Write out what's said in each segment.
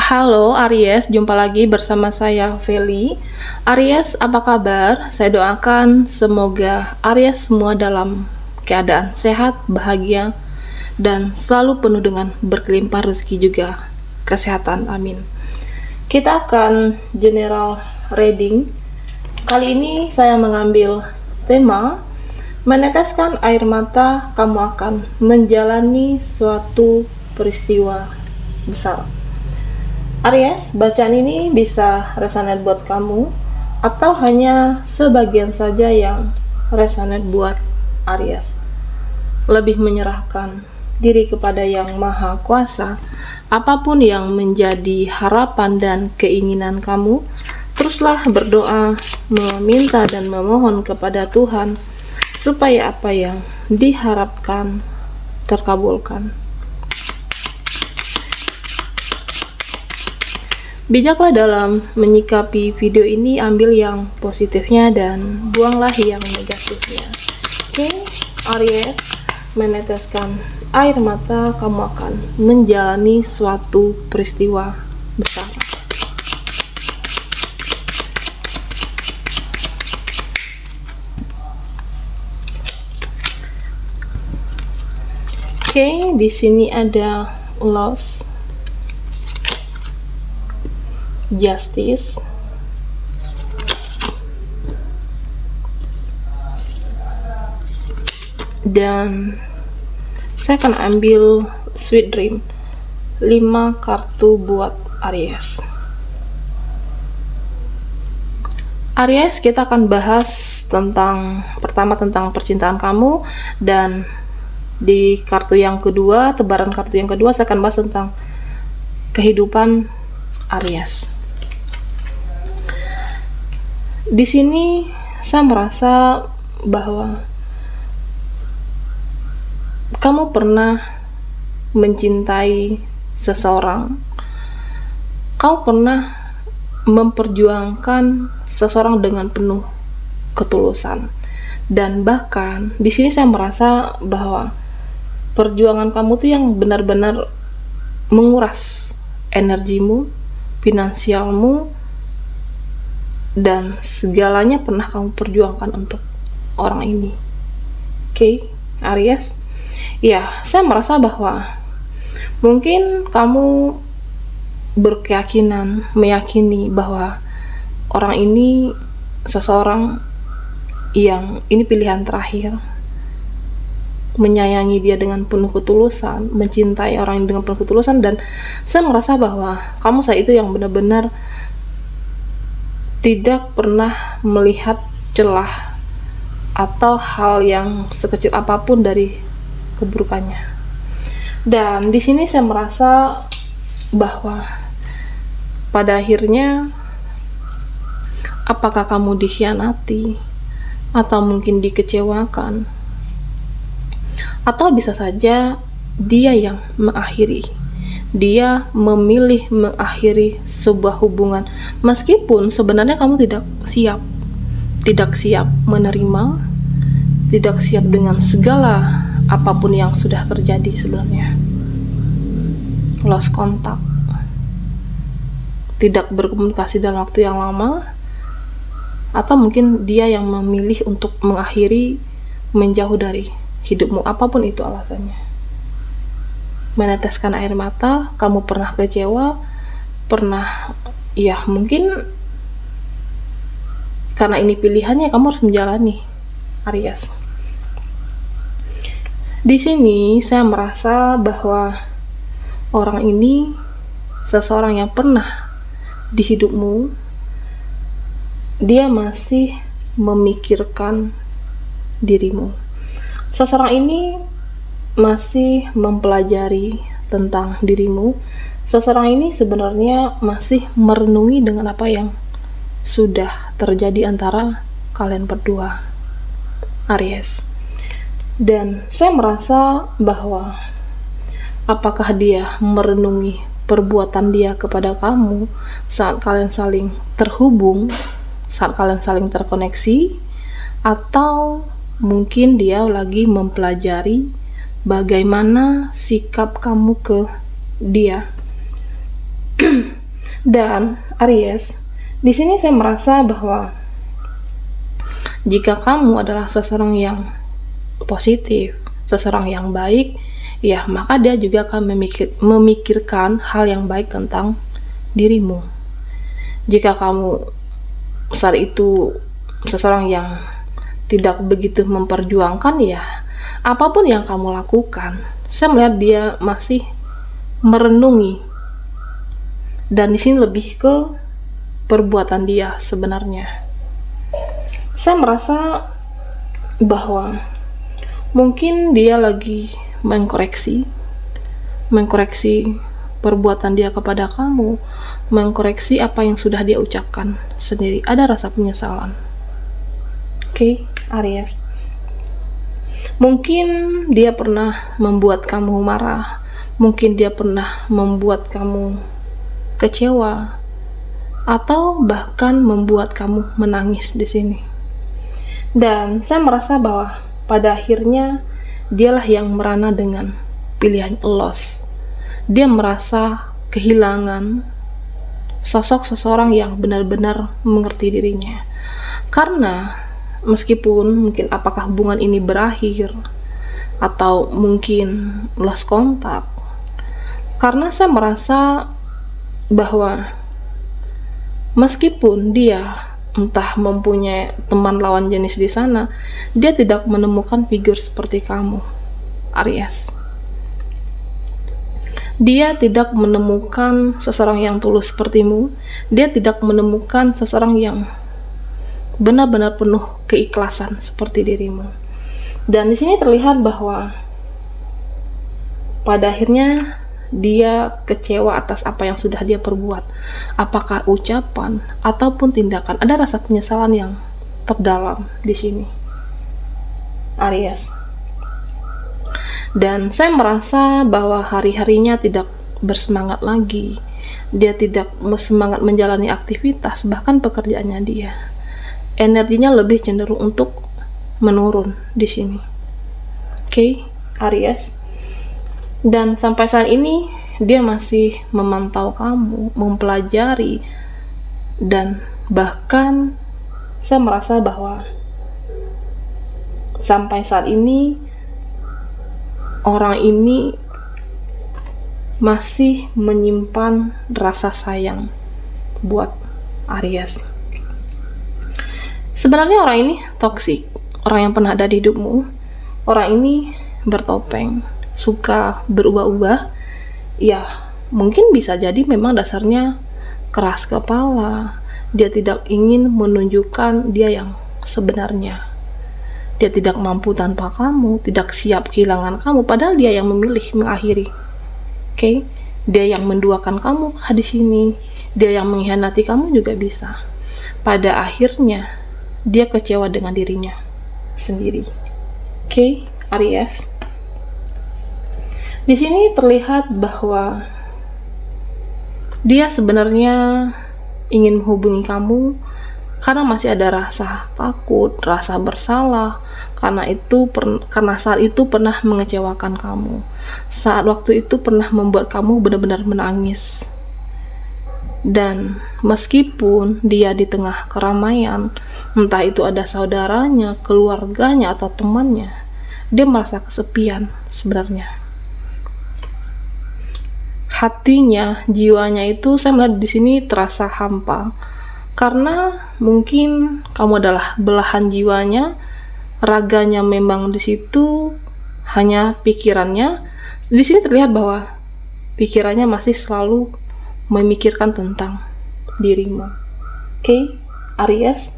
Halo Aries, jumpa lagi bersama saya Feli. Aries, apa kabar? Saya doakan semoga Aries semua dalam keadaan sehat, bahagia, dan selalu penuh dengan berkelimpah rezeki juga kesehatan. Amin. Kita akan general reading. Kali ini saya mengambil tema meneteskan air mata, kamu akan menjalani suatu peristiwa besar. Aries, bacaan ini bisa resonate buat kamu atau hanya sebagian saja yang resonate buat Aries. Lebih menyerahkan diri kepada Yang Maha Kuasa. Apapun yang menjadi harapan dan keinginan kamu, teruslah berdoa, meminta dan memohon kepada Tuhan supaya apa yang diharapkan terkabulkan. Bijaklah dalam menyikapi video ini, ambil yang positifnya dan buanglah yang negatifnya. Oke, Aries, meneteskan air mata, kamu akan menjalani suatu peristiwa besar. Oke, di sini ada loss, justice, dan saya akan ambil sweet dream. 5 kartu buat Aries. Aries, kita akan bahas pertama tentang percintaan kamu, dan di kartu yang kedua, tebaran kartu yang kedua, saya akan bahas tentang kehidupan Aries. Di sini saya merasa bahwa kamu pernah mencintai seseorang. Kamu pernah memperjuangkan seseorang dengan penuh ketulusan. Dan bahkan di sini saya merasa bahwa perjuangan kamu tuh yang benar-benar menguras energimu, finansialmu, dan segalanya pernah kamu perjuangkan untuk orang ini. Oke, Aries. Ya, saya merasa bahwa mungkin kamu meyakini bahwa orang ini seseorang yang ini pilihan terakhir, menyayangi dia dengan penuh ketulusan, mencintai orang ini dengan penuh ketulusan, dan saya merasa bahwa kamu saat itu yang benar-benar tidak pernah melihat celah atau hal yang sekecil apapun dari keburukannya. Dan di sini saya merasa bahwa pada akhirnya, apakah kamu dikhianati atau mungkin dikecewakan, atau bisa saja dia yang mengakhiri. Dia memilih mengakhiri sebuah hubungan meskipun sebenarnya kamu tidak siap menerima, tidak siap dengan segala apapun yang sudah terjadi sebenarnya. Lost contact, tidak berkomunikasi dalam waktu yang lama, atau mungkin dia yang memilih untuk mengakhiri, menjauh dari hidupmu, apapun itu alasannya. Meneteskan air mata, kamu pernah kecewa, mungkin karena ini pilihannya, kamu harus menjalani, Aries. Di sini saya merasa bahwa orang ini seseorang yang pernah di hidupmu, dia masih memikirkan dirimu. Seseorang ini masih mempelajari tentang dirimu. Seseorang ini sebenarnya masih merenungi dengan apa yang sudah terjadi antara kalian berdua, Aries. Dan saya merasa bahwa apakah dia merenungi perbuatan dia kepada kamu saat kalian saling terhubung, saat kalian saling terkoneksi, atau mungkin dia lagi mempelajari bagaimana sikap kamu ke dia. Dan Aries, di sini saya merasa bahwa jika kamu adalah seseorang yang positif, seseorang yang baik, ya maka dia juga akan memikirkan hal yang baik tentang dirimu. Jika kamu saat itu seseorang yang tidak begitu memperjuangkan, ya apapun yang kamu lakukan, saya melihat dia masih merenungi. Dan di sini lebih ke perbuatan dia sebenarnya. Saya merasa bahwa mungkin dia lagi mengkoreksi perbuatan dia kepada kamu, mengkoreksi apa yang sudah dia ucapkan sendiri. Ada rasa penyesalan. Oke, Aries. Mungkin dia pernah membuat kamu marah, mungkin dia pernah membuat kamu kecewa, atau bahkan membuat kamu menangis di sini. Dan saya merasa bahwa pada akhirnya dialah yang merana dengan pilihan loss. Dia merasa kehilangan sosok seseorang yang benar-benar mengerti dirinya. Karena meskipun mungkin apakah hubungan ini berakhir atau mungkin lost kontak, karena saya merasa bahwa meskipun dia entah mempunyai teman lawan jenis di sana, dia tidak menemukan figur seperti kamu, Aries. Dia tidak menemukan seseorang yang tulus sepertimu. Dia tidak menemukan seseorang yang benar-benar penuh keikhlasan seperti dirimu. Dan di sini terlihat bahwa pada akhirnya dia kecewa atas apa yang sudah dia perbuat, apakah ucapan ataupun tindakan. Ada rasa penyesalan yang terdalam di sini, Aries. Dan saya merasa bahwa hari-harinya tidak bersemangat lagi. Dia tidak semangat menjalani aktivitas, bahkan pekerjaannya dia. Energinya lebih cenderung untuk menurun di sini. Oke, Aries. Dan sampai saat ini dia masih memantau kamu, mempelajari, dan bahkan saya merasa bahwa sampai saat ini orang ini masih menyimpan rasa sayang buat Aries. Sebenarnya orang ini toksik, orang yang pernah ada di hidupmu. Orang ini bertopeng, suka berubah-ubah. Ya, mungkin bisa jadi memang dasarnya keras kepala. Dia tidak ingin menunjukkan dia yang sebenarnya. Dia tidak mampu tanpa kamu, tidak siap kehilangan kamu, padahal dia yang memilih mengakhiri. Oke? Dia yang menduakan kamu di sini, dia yang mengkhianati kamu juga bisa. Pada akhirnya dia kecewa dengan dirinya sendiri. Oke, Aries. Di sini terlihat bahwa dia sebenarnya ingin menghubungi kamu karena masih ada rasa takut, rasa bersalah, karena saat itu pernah mengecewakan kamu. Saat waktu itu pernah membuat kamu benar-benar menangis. Dan meskipun dia di tengah keramaian, entah itu ada saudaranya, keluarganya, atau temannya, dia merasa kesepian sebenarnya. Hatinya, jiwanya itu saya melihat di sini terasa hampa. Karena mungkin kamu adalah belahan jiwanya, raganya memang di situ, hanya pikirannya. Di sini terlihat bahwa pikirannya masih selalu memikirkan tentang dirimu. Oke, Aries.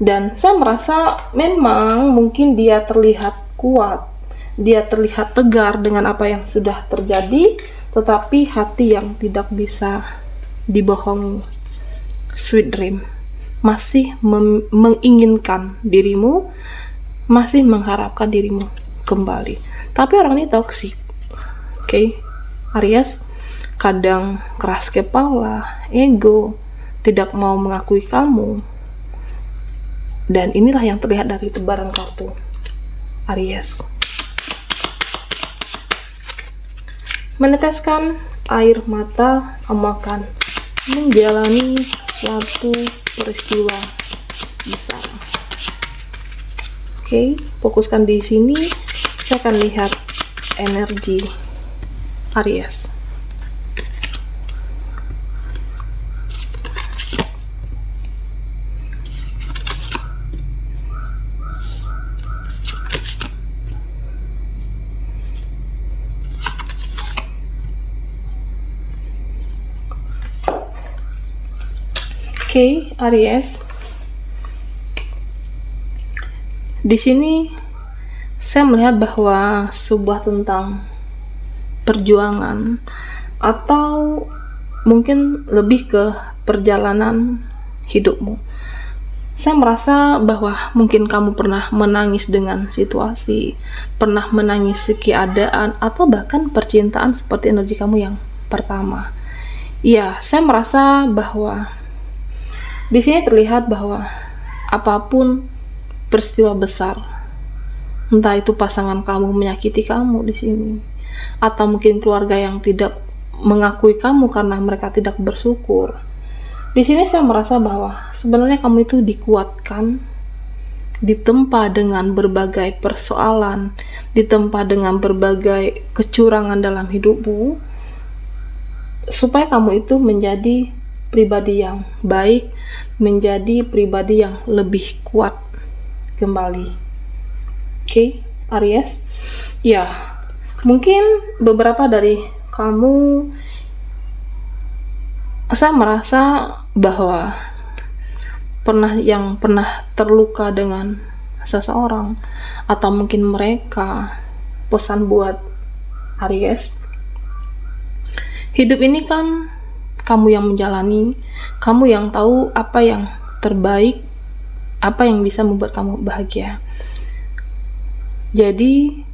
Dan saya merasa memang mungkin dia terlihat kuat, dia terlihat tegar dengan apa yang sudah terjadi, tetapi hati yang tidak bisa dibohongi, sweet dream, masih menginginkan dirimu, masih mengharapkan dirimu kembali. Tapi orang ini toksik. Oke, Aries. Kadang keras kepala, ego, tidak mau mengakui kamu. Dan inilah yang terlihat dari tebaran kartu Aries. Meneteskan air mata, kamu akan menjalani suatu peristiwa besar. Oke, fokuskan di sini. Saya akan lihat energi Aries. Oke, Aries. Di sini saya melihat bahwa sebuah tentang perjuangan atau mungkin lebih ke perjalanan hidupmu. Saya merasa bahwa mungkin kamu pernah menangis dengan situasi, pernah menangis keadaan, atau bahkan percintaan seperti energi kamu yang pertama. Ya, saya merasa bahwa di sini terlihat bahwa apapun peristiwa besar, entah itu pasangan kamu menyakiti kamu di sini, atau mungkin keluarga yang tidak mengakui kamu karena mereka tidak bersyukur. Di sini saya merasa bahwa sebenarnya kamu itu dikuatkan, ditempa dengan berbagai persoalan, ditempa dengan berbagai kecurangan dalam hidupmu, supaya kamu itu menjadi pribadi yang baik, menjadi pribadi yang lebih kuat kembali. Oke, Aries. Ya, mungkin beberapa dari kamu, saya merasa bahwa pernah terluka dengan seseorang, atau mungkin mereka. Pesan buat Aries, hidup ini kan kamu yang menjalani, kamu yang tahu apa yang terbaik, apa yang bisa membuat kamu bahagia. Jadi,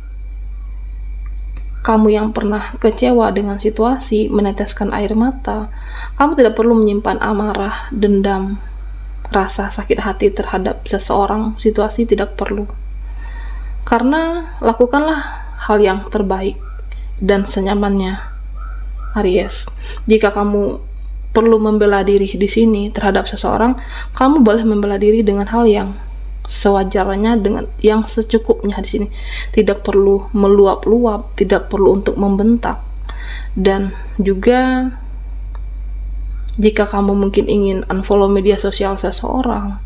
kamu yang pernah kecewa dengan situasi, meneteskan air mata, kamu tidak perlu menyimpan amarah, dendam, rasa sakit hati terhadap seseorang, situasi tidak perlu. Karena lakukanlah hal yang terbaik dan senyamannya, Aries. Jika kamu perlu membela diri di sini terhadap seseorang, kamu boleh membela diri dengan hal yang sewajarnya, dengan yang secukupnya di sini. Tidak perlu meluap-luap, tidak perlu untuk membentak. Dan juga jika kamu mungkin ingin unfollow media sosial seseorang,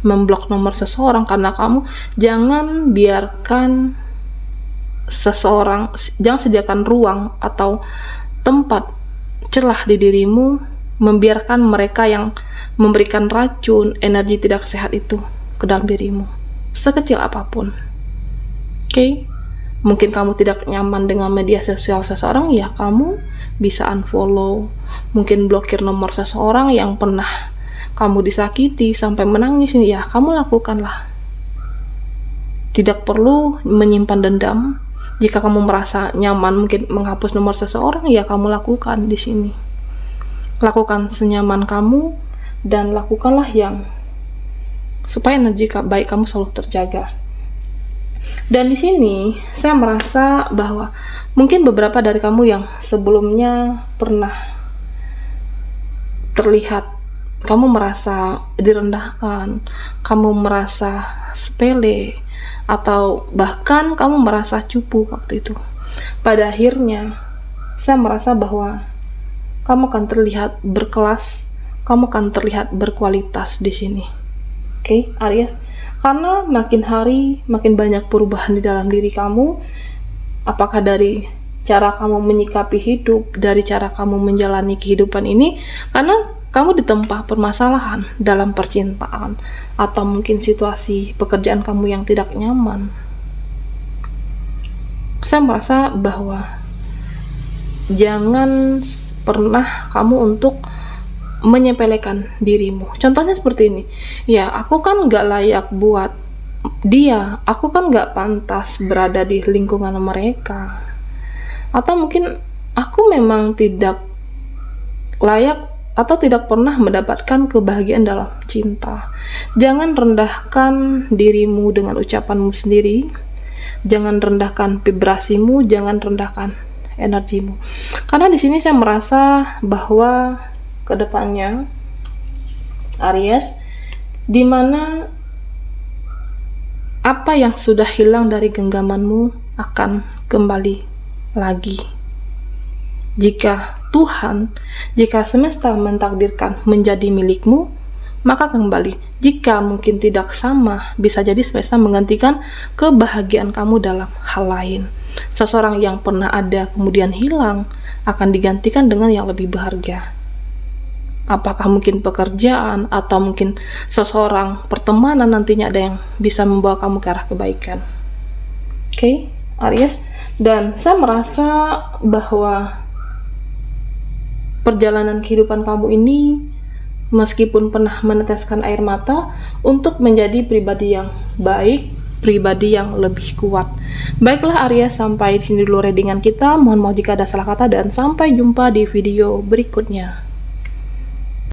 memblok nomor seseorang karena kamu, jangan biarkan seseorang, jangan sediakan ruang atau tempat celah di dirimu, membiarkan mereka yang memberikan racun, energi tidak sehat itu ke dalam dirimu, sekecil apapun. Oke? Mungkin kamu tidak nyaman dengan media sosial seseorang, ya kamu bisa unfollow, mungkin blokir nomor seseorang yang pernah kamu disakiti sampai menangis, ya kamu lakukanlah. Tidak perlu menyimpan dendam. Jika kamu merasa nyaman mungkin menghapus nomor seseorang, ya kamu lakukan di sini. Lakukan senyaman kamu dan lakukanlah yang supaya energi baik kamu selalu terjaga. Dan di sini saya merasa bahwa mungkin beberapa dari kamu yang sebelumnya pernah terlihat kamu merasa direndahkan, kamu merasa sepele, atau bahkan kamu merasa cupu waktu itu. Pada akhirnya, saya merasa bahwa kamu akan terlihat berkelas, kamu akan terlihat berkualitas di sini. Oke, Aries. Karena makin hari, makin banyak perubahan di dalam diri kamu, apakah dari cara kamu menyikapi hidup, dari cara kamu menjalani kehidupan ini, karena kamu ditempa permasalahan dalam percintaan, atau mungkin situasi pekerjaan kamu yang tidak nyaman. Saya merasa bahwa jangan pernah kamu untuk menyepelekan dirimu. Contohnya seperti ini, ya aku kan gak layak buat dia, aku kan gak pantas berada di lingkungan mereka, atau mungkin aku memang tidak layak atau tidak pernah mendapatkan kebahagiaan dalam cinta. Jangan rendahkan dirimu dengan ucapanmu sendiri, jangan rendahkan vibrasimu, jangan rendahkan energimu. Karena di sini saya merasa bahwa ke depannya, Aries, dimana apa yang sudah hilang dari genggamanmu akan kembali lagi. Jika Tuhan, jika semesta mentakdirkan menjadi milikmu, maka kembali. Jika mungkin tidak sama, bisa jadi semesta menggantikan kebahagiaan kamu dalam hal lain. Seseorang yang pernah ada kemudian hilang akan digantikan dengan yang lebih berharga. Apakah mungkin pekerjaan atau mungkin seseorang pertemanan, nantinya ada yang bisa membawa kamu ke arah kebaikan. Oke, Aries. Dan saya merasa bahwa perjalanan kehidupan kamu ini, meskipun pernah meneteskan air mata, untuk menjadi pribadi yang baik, pribadi yang lebih kuat. Baiklah Aries, sampai di sini dulu readingan kita. Mohon maaf jika ada salah kata dan sampai jumpa di video berikutnya.